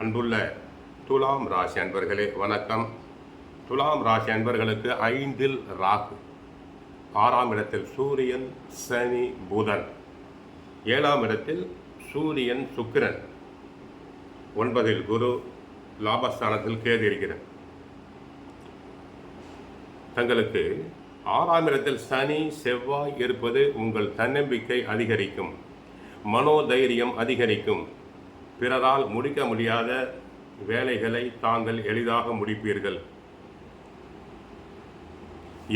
அன்புள்ள துலாம் ராசி அன்பர்களே வணக்கம். துலாம் ராசி அன்பர்களுக்கு 5ல் ராகு, 6ஆம் இடத்தில் சூரியன், சனி, புதன், 7ஆம் இடத்தில் சூரியன், சுக்கிரன், 9ல் குரு, லாபஸ்தானத்தில் கேது இருக்கிறார். தங்களுக்கு 6ஆம் இடத்தில் சனி, செவ்வாய் இருப்பது உங்கள் தன்னம்பிக்கை அதிகரிக்கும், மனோதைரியம் அதிகரிக்கும், பிறரால் முடிக்க முடியாத வேலைகளை தாங்கள் எளிதாக முடிப்பீர்கள்.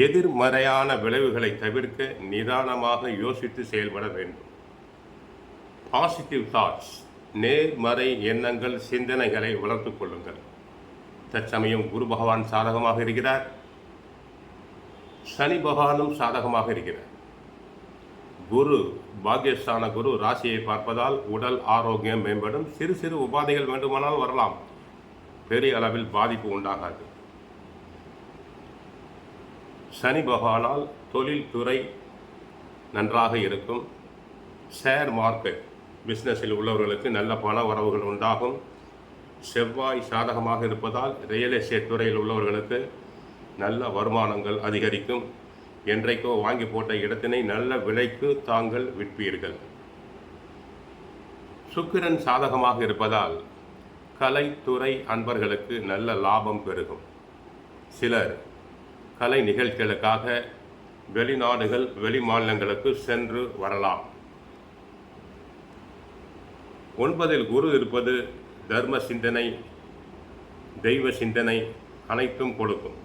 எதிர்மறையான விளைவுகளை தவிர்க்க நிதானமாக யோசித்து செயல்பட வேண்டும். பாசிட்டிவ் தாட்ஸ், நேர்மறை எண்ணங்கள், சிந்தனைகளை வளர்த்துக் கொள்ளுங்கள். தற்சமயம் குரு பகவான் சாதகமாக இருக்கிறார், சனி பகவானும் சாதகமாக இருக்கிறார். குரு, பாக்யஸ்தான குரு ராசியை பார்ப்பதால் உடல் ஆரோக்கியம் மேம்படும். சிறு சிறு உபாதைகள் வேண்டுமானால் வரலாம், பெரிய அளவில் பாதிப்பு உண்டாகாது. சனி பகவானால் தொழில்துறை நன்றாக இருக்கும். ஷேர் மார்க்கெட் பிஸ்னஸில் உள்ளவர்களுக்கு நல்ல பண வரவுகள் உண்டாகும். செவ்வாய் சாதகமாக இருப்பதால் ரியல் எஸ்டேட் துறையில் உள்ளவர்களுக்கு நல்ல வருமானங்கள் அதிகரிக்கும். என்றைக்கோ வாங்கி போட்ட இடத்தினை நல்ல விலைக்கு தாங்கள் விற்பீர்கள். சுக்கிரன் சாதகமாக இருப்பதால் கலைத்துறை அன்பர்களுக்கு நல்ல லாபம் பெருகும். சிலர் கலை நிகழ்ச்சிகளுக்காக வெளிநாடுகள், வெளி மாநிலங்களுக்கு சென்று வரலாம். 9ல் குரு இருப்பது தர்ம சிந்தனை, தெய்வ சிந்தனை அனைத்தும் கொடுக்கும்.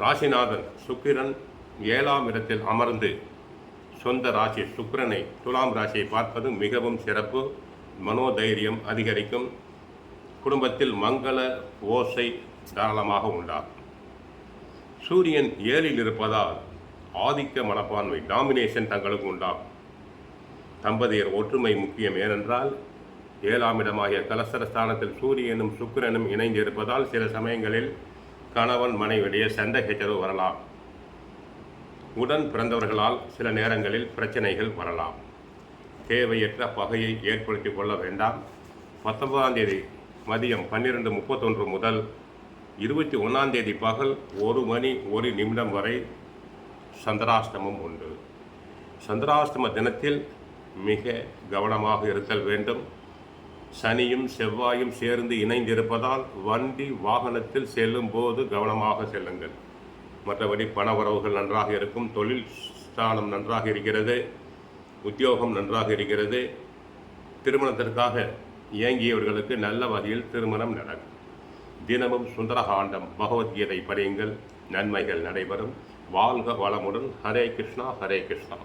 ராசிநாதன் சுக்கிரன் 7ஆம் இடத்தில் அமர்ந்து சொந்த ராசி சுக்கிரனை, துலாம் ராசியை பார்ப்பது மிகவும் சிறப்பு. மனோதைரியம் அதிகரிக்கும். குடும்பத்தில் மங்கள ஓசை தாராளமாக உண்டாகும். சூரியன் 7ல் இருப்பதால் ஆதிக்க மனப்பான்மை, டாமினேஷன் தங்களுக்கு உண்டாகும். தம்பதியர் ஒற்றுமை முக்கியம். ஏனென்றால் 7ஆம் இடமாகிய கலசரஸ்தானத்தில் சூரியனும் சுக்கிரனும் இணைந்து இருப்பதால் சில சமயங்களில் கணவன் மனைவிடையே சண்டை சச்சரவு வரலாம். உடன் பிறந்தவர்களால் சில நேரங்களில் பிரச்சனைகள் வரலாம். தேவையற்ற பகையை ஏற்படுத்தி கொள்ள வேண்டாம். 19ஆம் தேதி மதியம் 12:31 முதல் 21ஆம் தேதி பகல் 1 மணி 1 நிமிடம் வரை சந்திராஷ்டமம் உண்டு. சந்திராஷ்டம தினத்தில் மிக கவனமாக இருத்தல் வேண்டும். சனியும் செவ்வாயும் சேர்ந்து இணைந்திருப்பதால் வண்டி வாகனத்தில் செல்லும் போது கவனமாக செல்லுங்கள். மற்றபடி பண வரவுகள் நன்றாக இருக்கும். தொழில் ஸ்தானம் நன்றாக இருக்கிறது, உத்தியோகம் நன்றாக இருக்கிறது. திருமணத்திற்காக இயங்கியவர்களுக்கு நல்ல வகையில் திருமணம் நடக்கும். தினமும் சுந்தரகாண்டம், பகவத்கீதை படியுங்கள், நன்மைகள் நடைபெறும். வாழ்க வளமுடன். ஹரே கிருஷ்ணா, ஹரே கிருஷ்ணா.